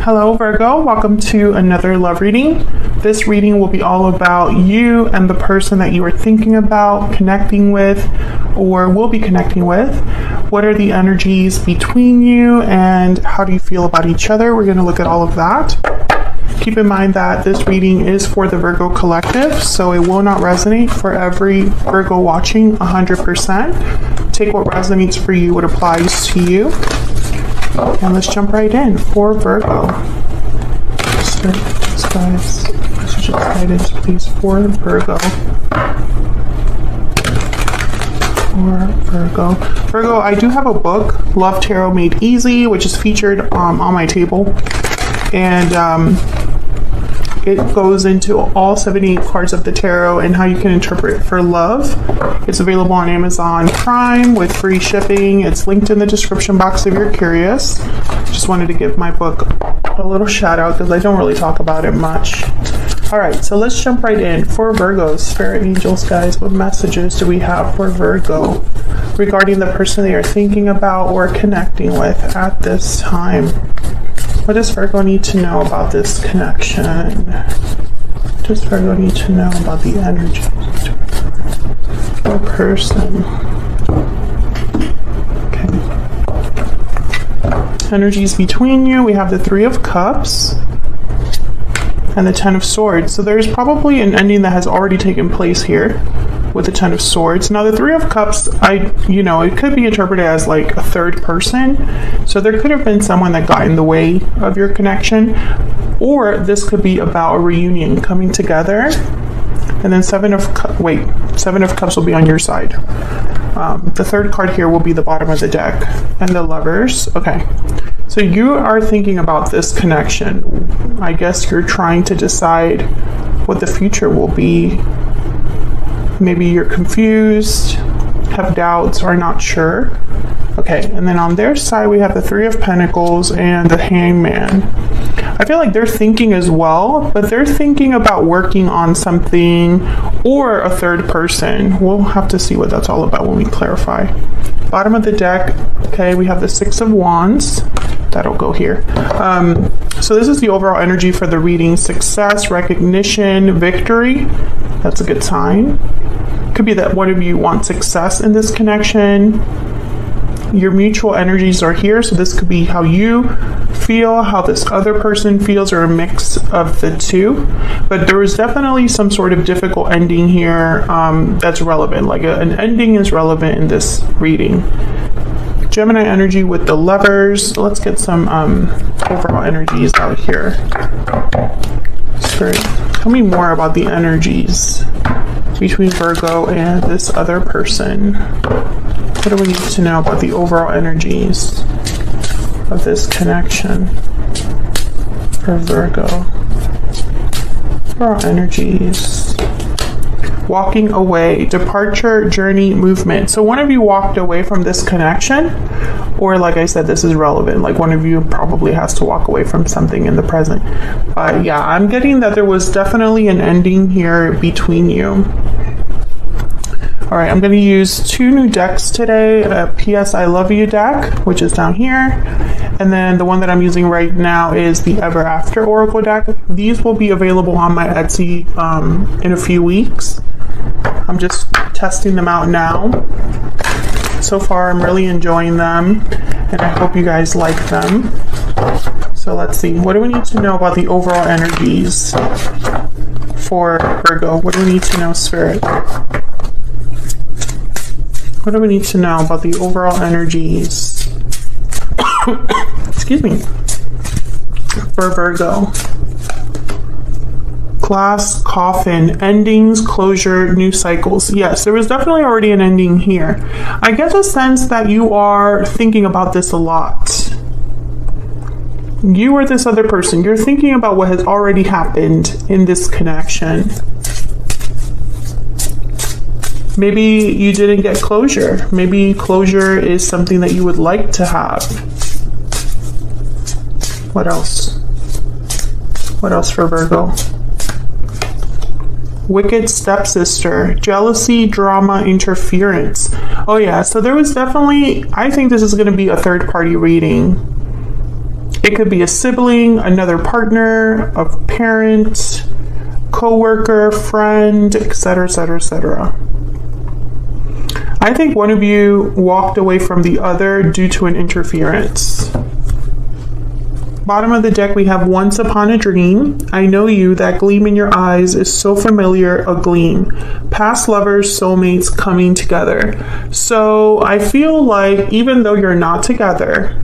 Hello Virgo, welcome to another love reading. This reading will be all about you and the person that you are thinking about connecting with or will be connecting with. What are the energies between you and how do you feel about each other? We're going to look at all of that. Keep in mind that this reading is for the Virgo collective, so it will not resonate for every Virgo watching 100%. Take what resonates for you, what applies to you. And let's jump right in for Virgo. Guys, message guidance, please, for Virgo. Virgo, I do have a book, Love Tarot Made Easy, which is featured on my table. And it goes into all 78 cards of the tarot and how you can interpret for love. It's available on Amazon Prime with free shipping. It's linked in the description box if you're curious. Just wanted to give my book a little shout out because I don't really talk about it much. All right, so let's jump right in. For Virgo, spirit angels, guys, what messages do we have for Virgo regarding the person they are thinking about or connecting with at this time? What does Virgo need to know about this connection? What does Virgo need to know about the energy of a person? Okay. Energies between you. We have the Three of Cups and the Ten of Swords. So there's probably an ending that has already taken place here with the Ten of Swords. Now the Three of Cups, it could be interpreted as like a third person. So there could have been someone that got in the way of your connection, or this could be about a reunion coming together. And then Seven of Cups will be on your side. The third card here will be the bottom of the deck and the Lovers. Okay. So you are thinking about this connection. I guess you're trying to decide what the future will be. Maybe you're confused, have doubts, or not sure. Okay, and then on their side, we have the Three of Pentacles and the Hangman. I feel like they're thinking as well, but they're thinking about working on something or a third person. We'll have to see what that's all about when we clarify. Bottom of the deck, okay, we have the Six of Wands. That'll go here. So this is the overall energy for the reading. Success, recognition, victory. That's a good sign. Could be that one of you wants success in this connection. Your mutual energies are here, so this could be how you feel, how this other person feels, or a mix of the two. But there was definitely some sort of difficult ending here that's relevant. Like an ending is relevant in this reading. Gemini energy with the Lovers. Let's get some overall energies out here. Spirit, tell me more about the energies between Virgo and this other person. What do we need to know about the overall energies of this connection for Virgo? Overall energies. Walking away, departure, journey, movement. So one of you walked away from this connection, or like I said, this is relevant. Like one of you probably has to walk away from something in the present. Yeah, I'm getting that there was definitely an ending here between you. All right, I'm going to use two new decks today. A P.S. I Love You deck, which is down here. And then the one that I'm using right now is the Ever After Oracle deck. These will be available on my Etsy in a few weeks. I'm just testing them out now. So far, I'm really enjoying them, and I hope you guys like them. So let's see. What do we need to know about the overall energies for Virgo? What do we need to know, Spirit? What do we need to know about the overall energies? Excuse me. For Virgo. Glass, coffin, endings, closure, new cycles. Yes, there was definitely already an ending here. I get the sense that you are thinking about this a lot. You or this other person, you're thinking about what has already happened in this connection. Maybe you didn't get closure. Maybe closure is something that you would like to have. What else? What else for Virgo? Wicked stepsister, jealousy, drama, interference. Oh yeah, so there was definitely, I think this is going to be a third party reading. It could be a sibling, another partner, a parent, co-worker, friend, etc., etc., etc. I think one of you walked away from the other due to an interference. Bottom of the deck, we have once upon a dream. I know you, that gleam in your eyes is so familiar, a gleam. Past lovers, soulmates coming together. So I feel like even though you're not together,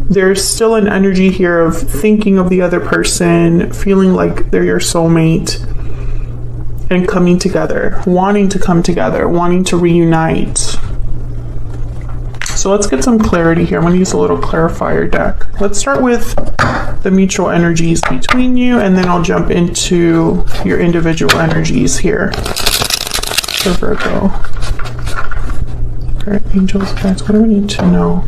there's still an energy here of thinking of the other person, feeling like they're your soulmate, and coming together, wanting to come together, wanting to reunite. So let's get some clarity here. I'm going to use a little clarifier deck. Let's start with the mutual energies between you, and then I'll jump into your individual energies here for Virgo. All right, angels, guys, what do we need to know?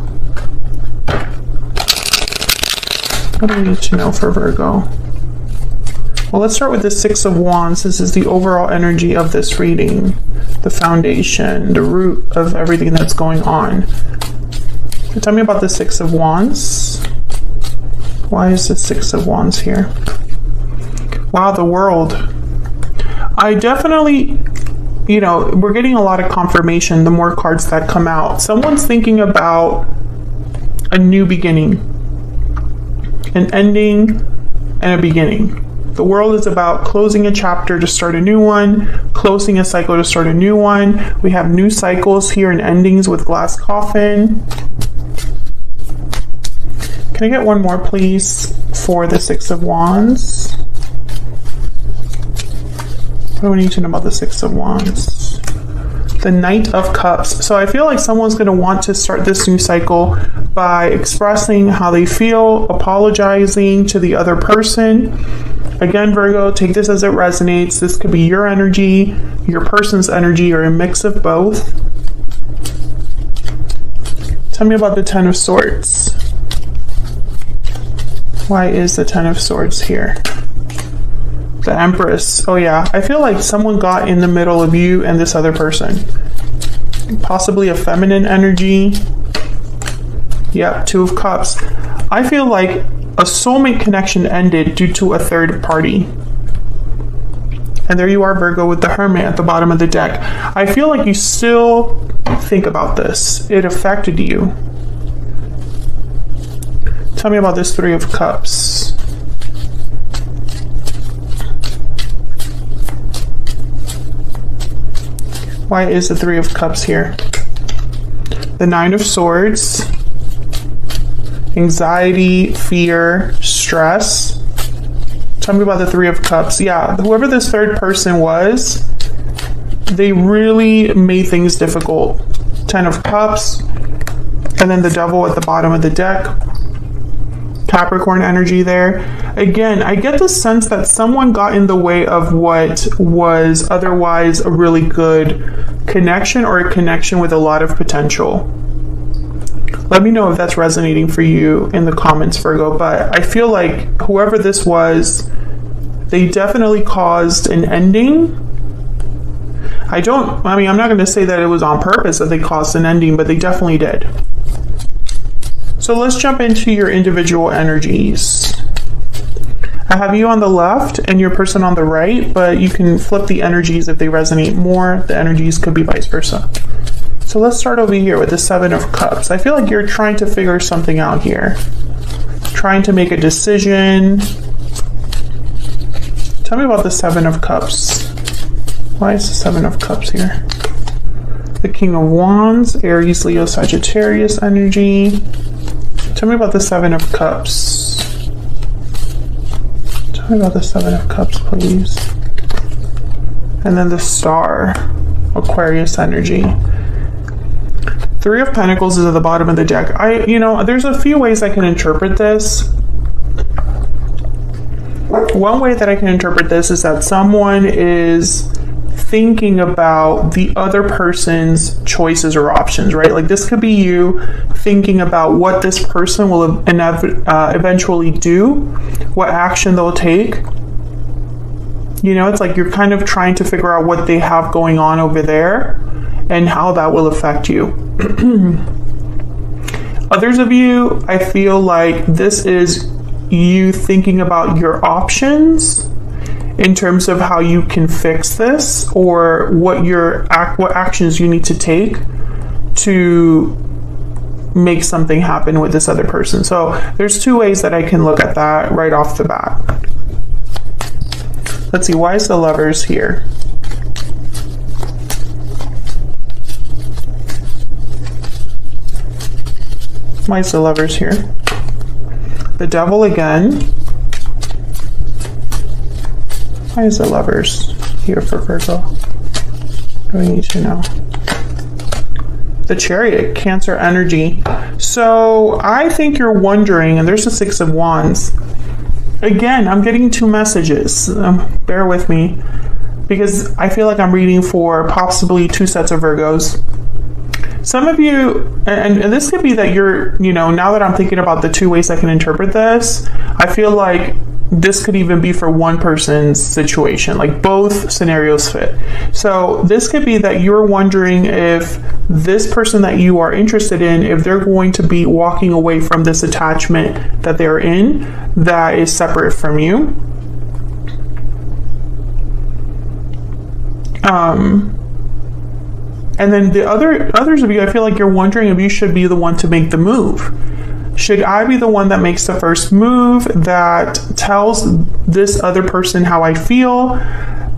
What do we need to know for Virgo? Well, let's start with the Six of Wands. This is the overall energy of this reading, the foundation, the root of everything that's going on. So tell me about the Six of Wands. Why is the Six of Wands here? Wow, the World. I definitely, we're getting a lot of confirmation the more cards that come out. Someone's thinking about a new beginning, an ending, and a beginning. The World is about closing a chapter to start a new one, closing a cycle to start a new one. We have new cycles here and endings with Glass Coffin. Can I get one more, please, for the Six of Wands? What do we need to know about the Six of Wands? The Knight of Cups. So I feel like someone's going to want to start this new cycle by expressing how they feel, apologizing to the other person. Again, Virgo, take this as it resonates. This could be your energy, your person's energy, or a mix of both. Tell me about the Ten of Swords. Why is the Ten of Swords here? The Empress. Oh yeah, I feel like someone got in the middle of you and this other person. Possibly a feminine energy. Yep, Two of Cups. I feel like a soulmate connection ended due to a third party. And there you are, Virgo, with the Hermit at the bottom of the deck. I feel like you still think about this. It affected you. Tell me about this Three of Cups. Why is the Three of Cups here? The Nine of Swords. Anxiety, fear, stress. Tell me about the Three of Cups. Yeah, whoever this third person was, they really made things difficult. Ten of Cups, and then the Devil at the bottom of the deck. Capricorn energy there. Again, I get the sense that someone got in the way of what was otherwise a really good connection, or a connection with a lot of potential. Let me know if that's resonating for you in the comments, Virgo. But I feel like whoever this was, they definitely caused an ending. I'm not going to say that it was on purpose that they caused an ending, but they definitely did. So let's jump into your individual energies. I have you on the left and your person on the right, but you can flip the energies if they resonate more. The energies could be vice versa. So let's start over here with the Seven of Cups. I feel like you're trying to figure something out here. Trying to make a decision. Tell me about the Seven of Cups. Why is the Seven of Cups here? The King of Wands, Aries, Leo, Sagittarius energy. Tell me about the Seven of Cups. Tell me about the Seven of Cups, please. And then the Star, Aquarius energy. Three of Pentacles is at the bottom of the deck. There's a few ways I can interpret this. One way that I can interpret this is that someone is thinking about the other person's choices or options, right? Like this could be you thinking about what this person will eventually do, what action they'll take. It's like you're kind of trying to figure out what they have going on over there and how that will affect you. Others of you, I feel like this is you thinking about your options in terms of how you can fix this, or what actions you need to take to make something happen with this other person. So there's two ways that I can look at that right off the bat. Let's see, why is the Lovers here? Why is the Lovers here? The Devil again. Why is the Lovers here for Virgo? What do we need to know? The Chariot, Cancer energy. So I think you're wondering, and there's the Six of Wands. Again, I'm getting two messages. Bear with me, because I feel like I'm reading for possibly two sets of Virgos. Some of you, and this could be that you're, now that I'm thinking about the two ways I can interpret this, I feel like this could even be for one person's situation, like both scenarios fit. So this could be that you're wondering if this person that you are interested in, if they're going to be walking away from this attachment that they're in that is separate from you. And then the others of you, I feel like you're wondering if you should be the one to make the move. Should I be the one that makes the first move, that tells this other person how I feel?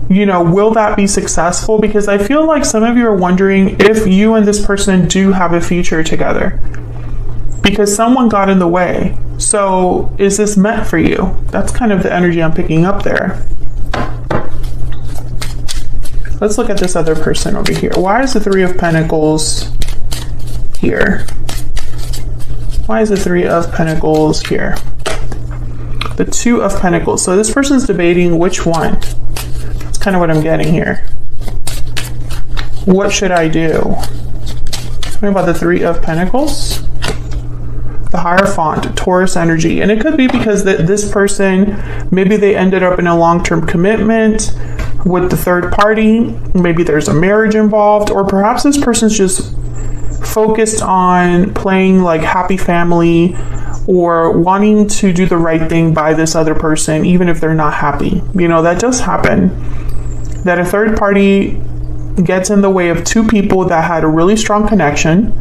Will that be successful? Because I feel like some of you are wondering if you and this person do have a future together, because someone got in the way. So is this meant for you? That's kind of the energy I'm picking up there. Let's look at this other person over here. Why is the Three of Pentacles here? Why is the Three of Pentacles here? The Two of Pentacles. So this person's debating which one. That's kind of what I'm getting here. What should I do? What about the Three of Pentacles? The Hierophant, Taurus energy. And it could be because this person, maybe they ended up in a long-term commitment with the third party. Maybe there's a marriage involved, or perhaps this person's just focused on playing like happy family, or wanting to do the right thing by this other person, even if they're not happy. That does happen, that a third party gets in the way of two people that had a really strong connection.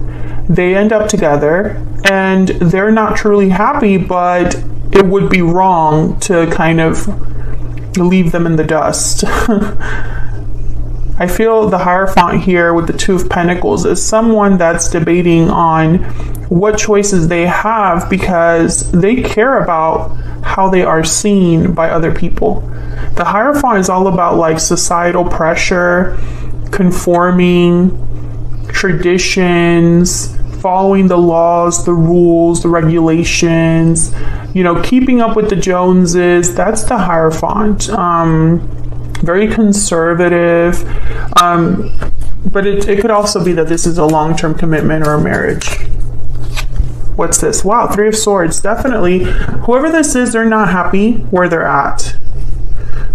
They end up together and they're not truly happy, but it would be wrong to kind of leave them in the dust. I feel the Hierophant here with the Two of Pentacles is someone that's debating on what choices they have, because they care about how they are seen by other people. The Hierophant is all about like societal pressure, conforming, traditions, following the laws, the rules, the regulations, keeping up with the Joneses. That's the Hierophant. Very conservative, but it could also be that this is a long-term commitment or a marriage. What's this? Wow, Three of Swords. Definitely, whoever this is, they're not happy where they're at.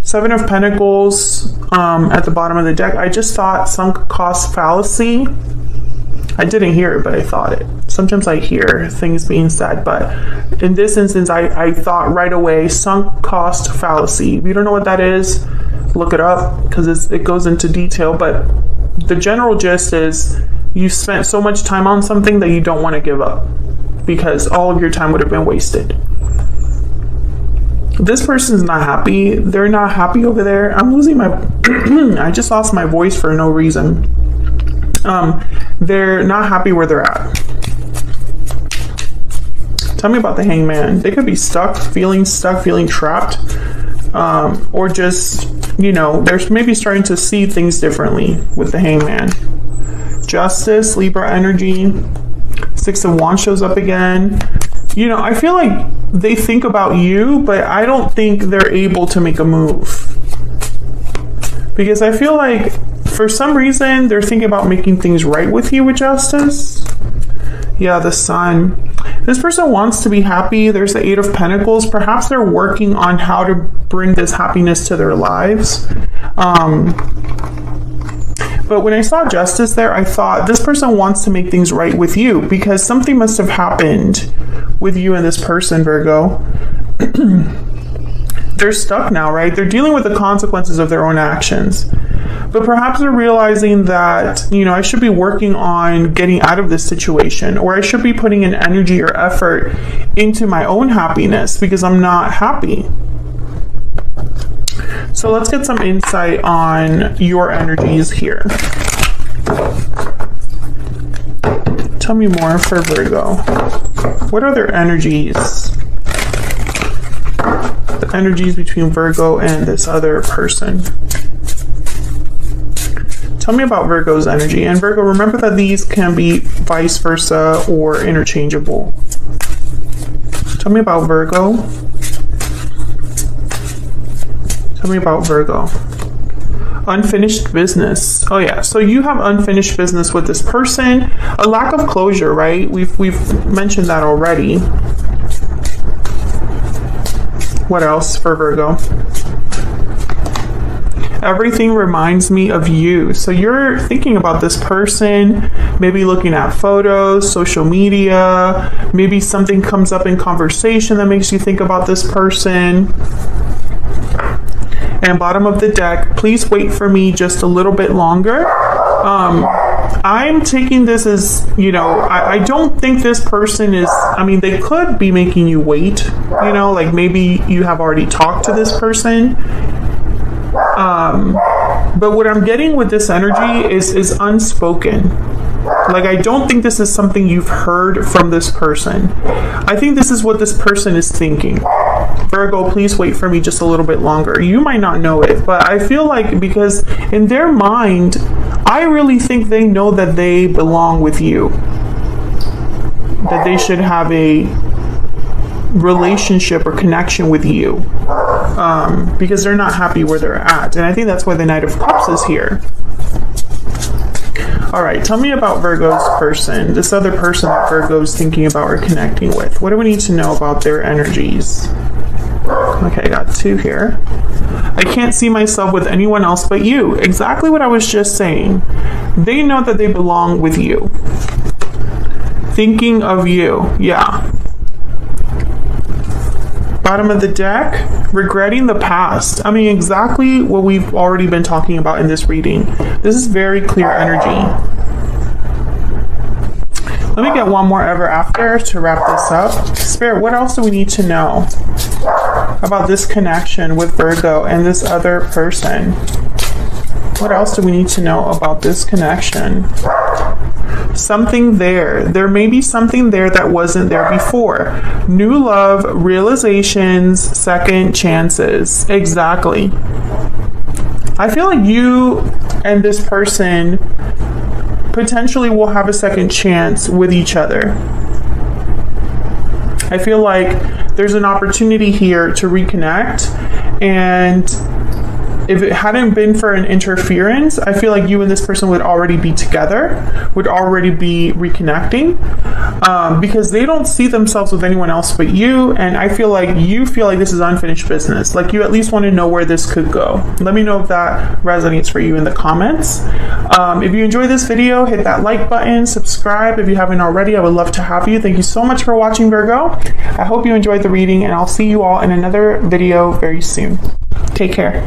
Seven of Pentacles at the bottom of the deck. I just thought sunk cost fallacy. I didn't hear it, but I thought it. Sometimes I hear things being said, but in this instance, I thought right away, sunk cost fallacy. If you don't know what that is, look it up, because it goes into detail, but the general gist is you spent so much time on something that you don't want to give up, because all of your time would have been wasted. This person's not happy. They're not happy over there. I'm losing my I just lost my voice for no reason. They're not happy where they're at. Tell me about the Hangman. They could be stuck, feeling trapped, or just, they're maybe starting to see things differently with the Hangman. Justice, Libra energy. Six of Wands shows up again. I feel like they think about you, but I don't think they're able to make a move. Because I feel like for some reason they're thinking about making things right with you with Justice. Yeah, the Sun. This person wants to be happy. There's the Eight of Pentacles. Perhaps they're working on how to bring this happiness to their lives. But when I saw justice there, I thought this person wants to make things right with you because something must have happened with you and this person, Virgo. They're stuck now, right? They're dealing with the consequences of their own actions. But perhaps they're realizing that, I should be working on getting out of this situation, or I should be putting in energy or effort into my own happiness because I'm not happy. So let's get some insight on your energies here. Tell me more for Virgo. What are their energies? The energies between Virgo and this other person. Tell me about Virgo's energy. And Virgo, remember that these can be vice versa or interchangeable. Tell me about Virgo. Tell me about Virgo. Unfinished business. Oh yeah, so you have unfinished business with this person. A lack of closure, right? We've mentioned that already. What else for Virgo? Everything reminds me of you. So you're thinking about this person, maybe looking at photos, social media, maybe something comes up in conversation that makes you think about this person. And bottom of the deck, please wait for me just a little bit longer. I'm taking this as, I don't think this person is, they could be making you wait, like maybe you have already talked to this person. But what I'm getting with this energy is unspoken. Like, I don't think this is something you've heard from this person. I think this is what this person is thinking. Virgo, please wait for me just a little bit longer. You might not know it, but I feel like because in their mind, I really think they know that they belong with you. That they should have a relationship or connection with you. Because they're not happy where they're at. And I think that's why the Knight of Cups is here. All right, tell me about Virgo's person, this other person that Virgo's thinking about or connecting with. What do we need to know about their energies? Okay, I got 2 here. I can't see myself with anyone else but you. Exactly what I was just saying. They know that they belong with you. Thinking of you, yeah. Bottom of the deck, regretting the past. Exactly what we've already been talking about in this reading. This is very clear energy. Let me get one more ever after to wrap this up. Spirit, what else do we need to know about this connection with Virgo and this other person? What else do we need to know about this connection? Something there. There may be something there that wasn't there before. New love, realizations, second chances. Exactly. I feel like you and this person potentially will have a second chance with each other. I feel like there's an opportunity here to reconnect, and if it hadn't been for an interference, I feel like you and this person would already be together, would already be reconnecting, because they don't see themselves with anyone else but you, and I feel like you feel like this is unfinished business. Like you at least want to know where this could go. Let me know if that resonates for you in the comments. If you enjoyed this video, hit that like button, subscribe if you haven't already. I would love to have you. Thank you so much for watching, Virgo. I hope you enjoyed the reading, and I'll see you all in another video very soon. Take care.